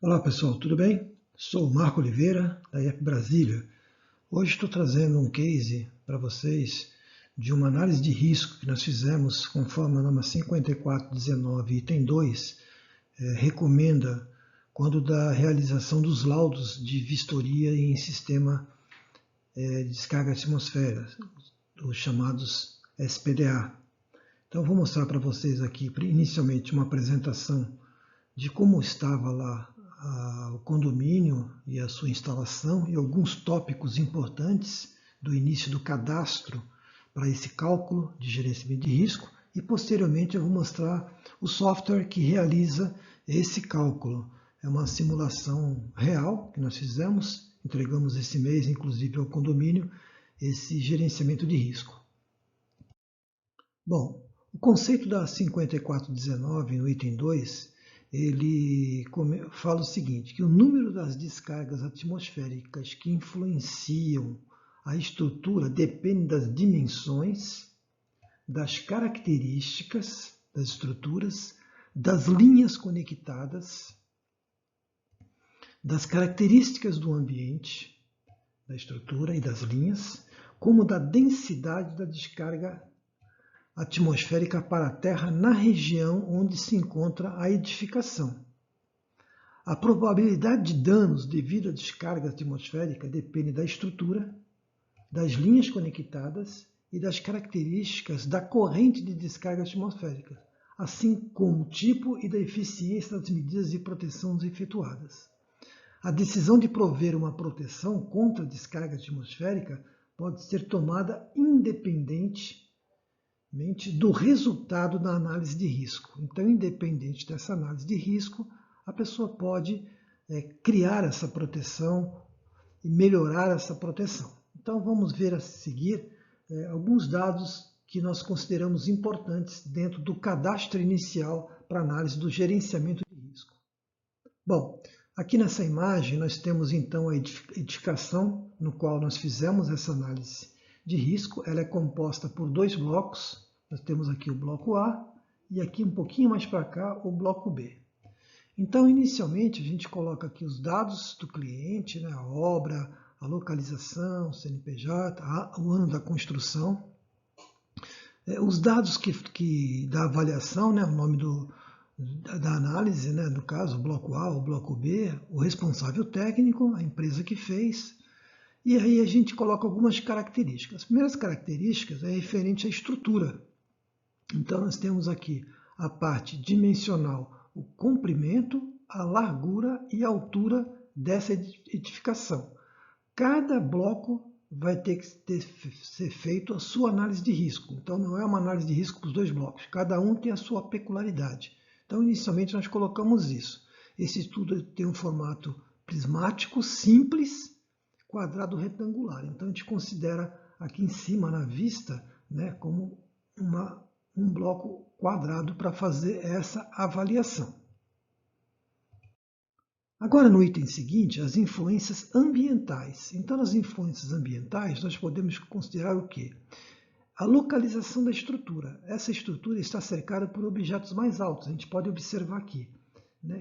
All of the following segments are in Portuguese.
Olá pessoal, tudo bem? Sou o Marco Oliveira, da IEP Brasília. Hoje estou trazendo um case para vocês de uma análise de risco que nós fizemos conforme a norma 5419, item 2, recomenda quando da realização dos laudos de vistoria em sistema de descarga atmosférica, os chamados SPDA. Então vou mostrar para vocês aqui, inicialmente, uma apresentação de como estava lá o condomínio e a sua instalação e alguns tópicos importantes do início do cadastro para esse cálculo de gerenciamento de risco e posteriormente eu vou mostrar o software que realiza esse cálculo. É uma simulação real que nós fizemos, entregamos esse mês inclusive ao condomínio esse gerenciamento de risco. Bom, o conceito da 5419 no item 2 ele fala o seguinte, que o número das descargas atmosféricas que influenciam a estrutura depende das dimensões, das características das estruturas, das linhas conectadas, das características do ambiente, da estrutura e das linhas, como da densidade da descarga atmosférica para a Terra na região onde se encontra a edificação. A probabilidade de danos devido à descarga atmosférica depende da estrutura, das linhas conectadas e das características da corrente de descarga atmosférica, assim como o tipo e da eficiência das medidas de proteção efetuadas. A decisão de prover uma proteção contra a descarga atmosférica pode ser tomada independente do resultado da análise de risco. Então, independente dessa análise de risco, a pessoa pode criar essa proteção e melhorar essa proteção. Então, vamos ver a seguir alguns dados que nós consideramos importantes dentro do cadastro inicial para análise do gerenciamento de risco. Bom, aqui nessa imagem nós temos então a edificação no qual nós fizemos essa análise de risco. Ela é composta por dois blocos. Nós temos aqui o bloco A e aqui um pouquinho mais para cá o bloco B. Então, inicialmente, a gente coloca aqui os dados do cliente, né, a obra, a localização, CNPJ, o ano da construção, os dados da avaliação, né, o nome da análise, né, no caso, o bloco A ou bloco B, o responsável técnico, a empresa que fez, e aí a gente coloca algumas características. As primeiras características é referente à estrutura. Então, nós temos aqui a parte dimensional, o comprimento, a largura e a altura dessa edificação. Cada bloco vai ter que ser feito a sua análise de risco. Então, não é uma análise de risco para os dois blocos. Cada um tem a sua peculiaridade. Então, inicialmente, nós colocamos isso. Esse estudo tem um formato prismático, simples, quadrado retangular. Então, a gente considera aqui em cima, na vista, né, como um bloco quadrado para fazer essa avaliação. Agora, no item seguinte, as influências ambientais. Então, nas influências ambientais, nós podemos considerar o quê? A localização da estrutura. Essa estrutura está cercada por objetos mais altos. A gente pode observar aqui.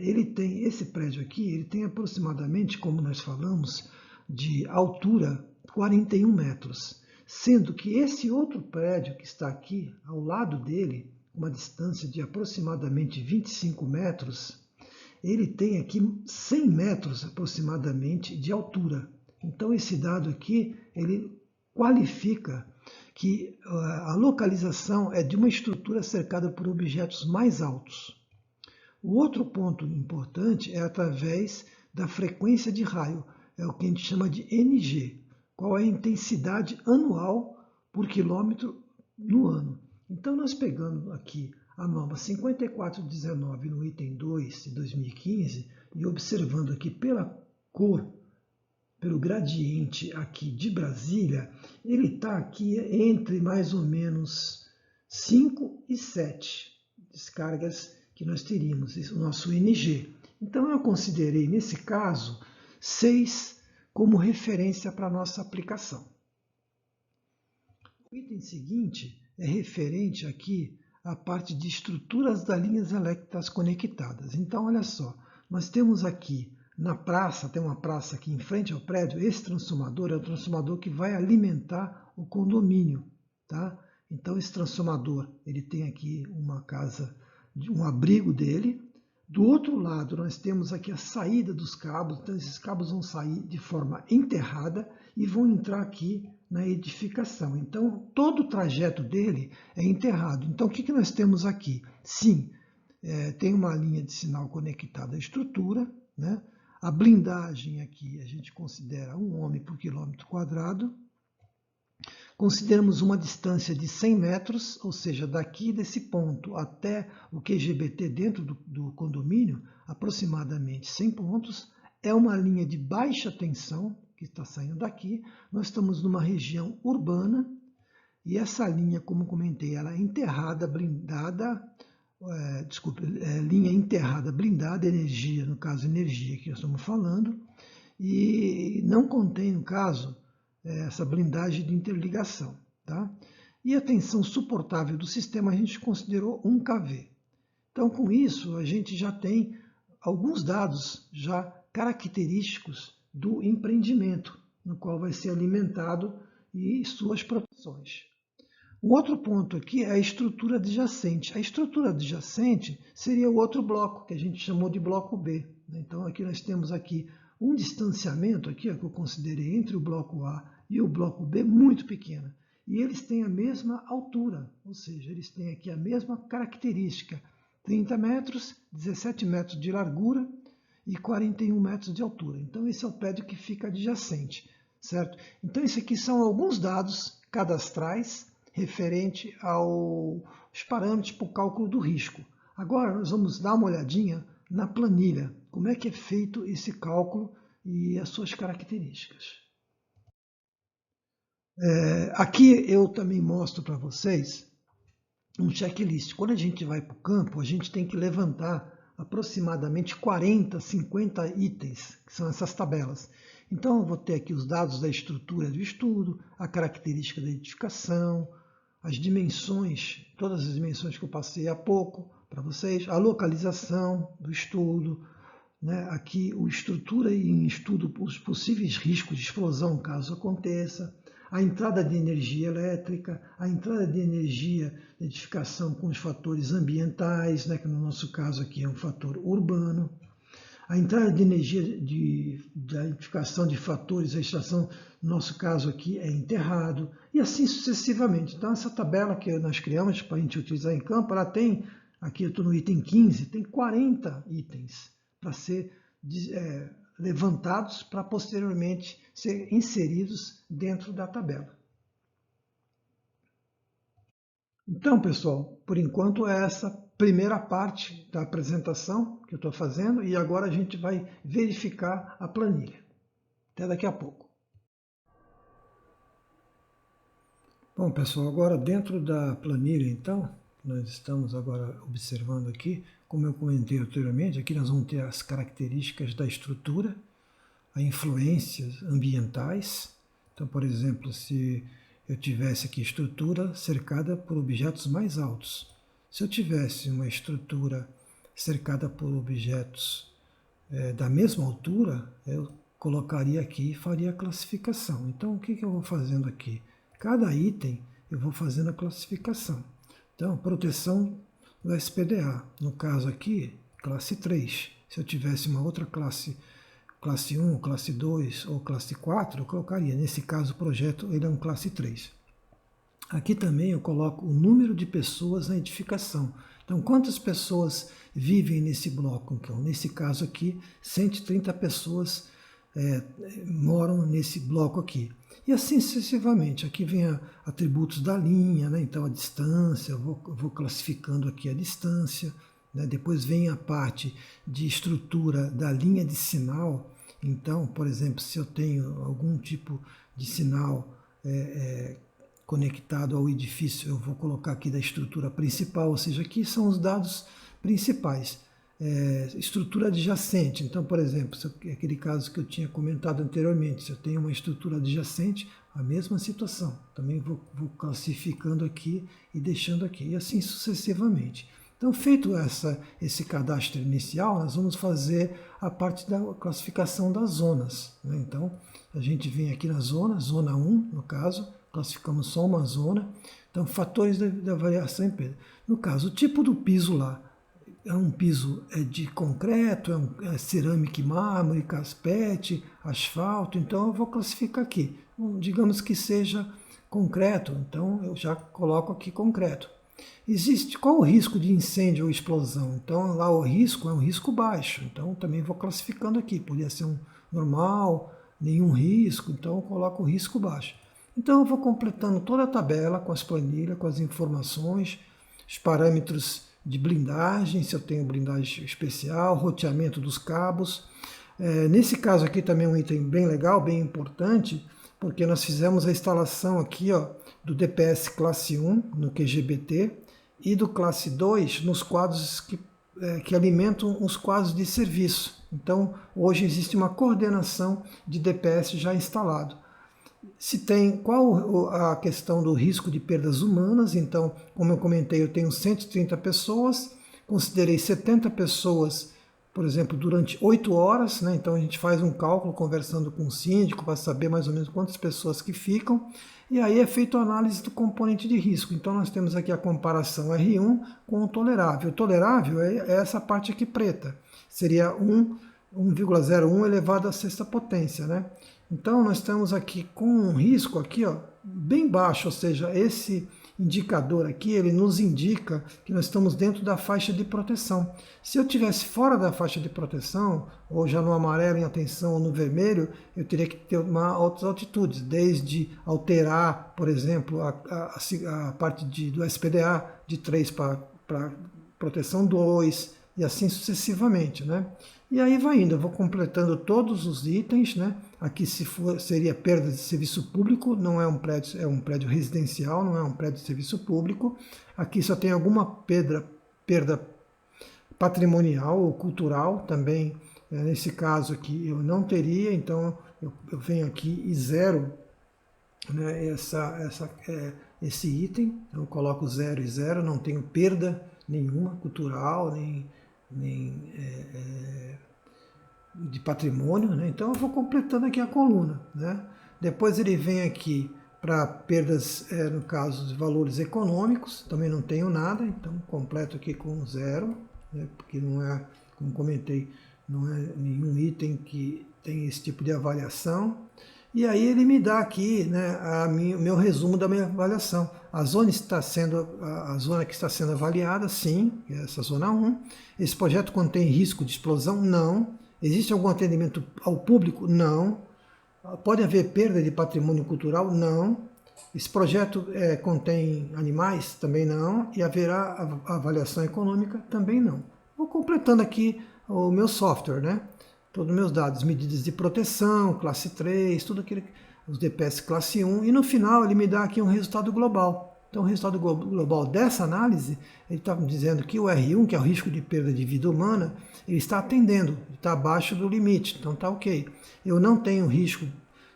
Esse prédio aqui, ele tem aproximadamente, como nós falamos, de altura 41 metros. Sendo que esse outro prédio que está aqui, ao lado dele, uma distância de aproximadamente 25 metros, ele tem aqui 100 metros aproximadamente de altura. Então, esse dado aqui, ele qualifica que a localização é de uma estrutura cercada por objetos mais altos. O outro ponto importante é através da frequência de raio, é o que a gente chama de NG. Qual é a intensidade anual por quilômetro no ano. Então, nós pegando aqui a norma 5419 no item 2 de 2015 e observando aqui pela cor, pelo gradiente aqui de Brasília, ele está aqui entre mais ou menos 5 e 7 descargas que nós teríamos, o nosso NG. Então, eu considerei, nesse caso, 6 como referência para a nossa aplicação. O item seguinte é referente aqui à parte de estruturas das linhas elétricas conectadas. Então, olha só, nós temos aqui na praça, tem uma praça aqui em frente ao prédio, esse transformador é o transformador que vai alimentar o condomínio, tá? Então esse transformador, ele tem aqui uma casa, um abrigo dele. Do outro lado nós temos aqui a saída dos cabos, então esses cabos vão sair de forma enterrada e vão entrar aqui na edificação. Então todo o trajeto dele é enterrado. Então o que nós temos aqui? Sim, tem uma linha de sinal conectada à estrutura, né? A blindagem aqui a gente considera 1 homem por quilômetro quadrado. Consideramos uma distância de 100 metros, ou seja, daqui desse ponto até o QGBT dentro do condomínio, aproximadamente 100 pontos. É uma linha de baixa tensão que está saindo daqui. Nós estamos numa região urbana e essa linha, como comentei, ela é enterrada, blindada, linha enterrada, blindada, energia, no caso energia que nós estamos falando, e não contém, no caso, essa blindagem de interligação. Tá? E a tensão suportável do sistema a gente considerou 1 kV. Então, com isso, a gente já tem alguns dados já característicos do empreendimento, no qual vai ser alimentado e suas proteções. Um outro ponto aqui é a estrutura adjacente. A estrutura adjacente seria o outro bloco, que a gente chamou de bloco B. Então, aqui nós temos aqui um distanciamento aqui, que eu considerei entre o bloco A e o bloco B muito pequeno. E eles têm a mesma altura, ou seja, eles têm aqui a mesma característica. 30 metros, 17 metros de largura e 41 metros de altura. Então, esse é o prédio que fica adjacente, certo? Então, esses aqui são alguns dados cadastrais referente aos parâmetros para o cálculo do risco. Agora, nós vamos dar uma olhadinha na planilha, como é que é feito esse cálculo e as suas características. Aqui eu também mostro para vocês um checklist. Quando a gente vai para o campo, a gente tem que levantar aproximadamente 40, 50 itens, que são essas tabelas. Então eu vou ter aqui os dados da estrutura do estudo, a característica da edificação, as dimensões, todas as dimensões que eu passei há pouco para vocês, a localização do estudo, né? Aqui o estrutura e em estudo os possíveis riscos de explosão caso aconteça, a entrada de energia elétrica, a entrada de energia de edificação com os fatores ambientais, né, que no nosso caso aqui é um fator urbano, a entrada de energia da edificação de fatores, a extração, no nosso caso aqui é enterrado, e assim sucessivamente. Então essa tabela que nós criamos para a gente utilizar em campo, ela tem, aqui eu estou no item 15, tem 40 itens para ser levantados para posteriormente ser inseridos dentro da tabela. Então, pessoal, por enquanto é essa primeira parte da apresentação que eu estou fazendo e agora a gente vai verificar a planilha. Até daqui a pouco. Bom, pessoal, agora dentro da planilha, então, nós estamos agora observando aqui, como eu comentei anteriormente, aqui nós vamos ter as características da estrutura, as influências ambientais. Então, por exemplo, se eu tivesse aqui estrutura cercada por objetos mais altos. Se eu tivesse uma estrutura cercada por objetos da mesma altura, eu colocaria aqui e faria a classificação. Então, o que eu vou fazendo aqui? Cada item eu vou fazendo a classificação. Então, proteção do SPDA. No caso aqui, classe 3. Se eu tivesse uma outra classe 1, classe 2 ou classe 4, eu colocaria. Nesse caso, o projeto ele é um classe 3. Aqui também eu coloco o número de pessoas na edificação. Então, quantas pessoas vivem nesse bloco? Então, nesse caso aqui, 130 pessoas moram nesse bloco aqui. E assim sucessivamente. Aqui vem atributos da linha, né? Então a distância, eu vou classificando aqui a distância. Né? Depois vem a parte de estrutura da linha de sinal. Então, por exemplo, se eu tenho algum tipo de sinal conectado ao edifício, eu vou colocar aqui da estrutura principal, ou seja, aqui são os dados principais. Estrutura adjacente, então, por exemplo, aquele caso que eu tinha comentado anteriormente, se eu tenho uma estrutura adjacente, a mesma situação, também vou classificando aqui e deixando aqui, e assim sucessivamente. Então, feito esse cadastro inicial, nós vamos fazer a parte da classificação das zonas, né? Então, a gente vem aqui na zona 1, no caso, classificamos só uma zona. Então, fatores da variação em perda. No caso, o tipo do piso lá, é um piso de concreto, é cerâmica e mármore, caspete, asfalto, então eu vou classificar aqui. Digamos que seja concreto, então eu já coloco aqui concreto. Qual o risco de incêndio ou explosão? Então lá o risco é um risco baixo, então também vou classificando aqui. Podia ser um normal, nenhum risco, então eu coloco o risco baixo. Então eu vou completando toda a tabela com as planilhas, com as informações, os parâmetros de blindagem, se eu tenho blindagem especial, roteamento dos cabos. Nesse caso aqui também é um item bem legal, bem importante, porque nós fizemos a instalação aqui do DPS classe 1 no QGBT e do classe 2 nos quadros que alimentam os quadros de serviço. Então hoje existe uma coordenação de DPS já instalado. Qual a questão do risco de perdas humanas? Então, como eu comentei, eu tenho 130 pessoas, considerei 70 pessoas, por exemplo, durante 8 horas, né? Então a gente faz um cálculo conversando com o síndico para saber mais ou menos quantas pessoas que ficam, e aí é feita a análise do componente de risco. Então nós temos aqui a comparação R1 com o tolerável. O tolerável é essa parte aqui preta, seria 1,01 elevado à sexta potência, né? Então nós estamos aqui com um risco aqui, bem baixo, ou seja, esse indicador aqui, ele nos indica que nós estamos dentro da faixa de proteção. Se eu tivesse fora da faixa de proteção, ou já no amarelo em atenção ou no vermelho, eu teria que ter outras atitudes, desde alterar, por exemplo, a parte do SPDA de 3 para proteção 2, e assim sucessivamente, né? E aí vai indo, eu vou completando todos os itens, né? Aqui seria perda de serviço público, não é um prédio, é um prédio residencial, não é um prédio de serviço público. Aqui só tem alguma perda patrimonial ou cultural também. Nesse caso aqui eu não teria, então eu venho aqui e zero, né, esse item. Então eu coloco 0 e 0, não tenho perda nenhuma cultural, nem de patrimônio, né? Então eu vou completando aqui a coluna, né? Depois ele vem aqui para perdas, no caso de valores econômicos, também não tenho nada, então completo aqui com 0, né? Porque não é, como comentei, não é nenhum item que tem esse tipo de avaliação. E aí ele me dá aqui, né, o meu resumo da minha avaliação. A zona que está sendo avaliada, sim, é essa zona 1. Esse projeto contém risco de explosão? Não. Existe algum atendimento ao público? Não. Pode haver perda de patrimônio cultural? Não. Esse projeto contém animais? Também não. E haverá avaliação econômica? Também não. Vou completando aqui o meu software, né? Todos os meus dados, medidas de proteção, classe 3, tudo aquilo, os DPS classe 1, e no final ele me dá aqui um resultado global. Então o resultado global dessa análise, ele está dizendo que o R1, que é o risco de perda de vida humana, ele está atendendo, está abaixo do limite, então está ok. Eu não tenho risco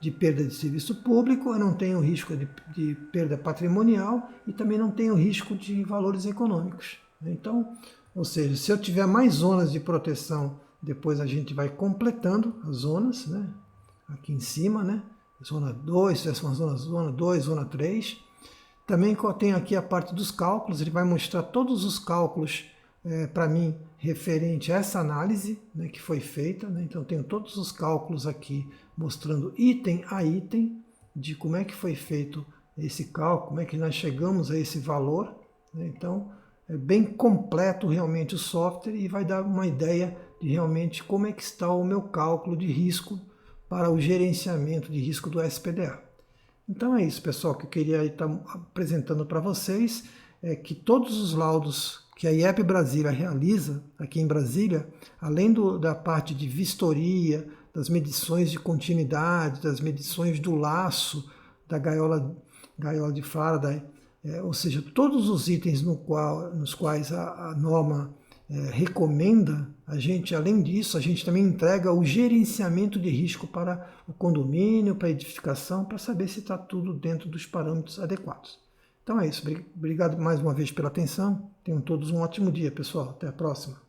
de perda de serviço público, eu não tenho risco de perda patrimonial e também não tenho risco de valores econômicos. Então, ou seja, se eu tiver mais zonas de proteção, depois a gente vai completando as zonas, né? Aqui em cima, né? Zona 2, essa é uma zona 2, zona 3. Também tenho aqui a parte dos cálculos, ele vai mostrar todos os cálculos para mim referente a essa análise, né, que foi feita, né? Então tenho todos os cálculos aqui mostrando item a item de como é que foi feito esse cálculo, como é que nós chegamos a esse valor, né? Então é bem completo realmente o software e vai dar uma ideia de realmente como é que está o meu cálculo de risco para o gerenciamento de risco do SPDA. Então é isso, pessoal, que eu queria estar apresentando para vocês, que todos os laudos que a IEP Brasília realiza aqui em Brasília, além da parte de vistoria, das medições de continuidade, das medições do laço, da gaiola de Faraday, ou seja, todos os itens nos quais a norma recomenda, a gente, além disso, a gente também entrega o gerenciamento de risco para o condomínio, para a edificação, para saber se está tudo dentro dos parâmetros adequados. Então é isso. Obrigado mais uma vez pela atenção. Tenham todos um ótimo dia, pessoal. Até a próxima.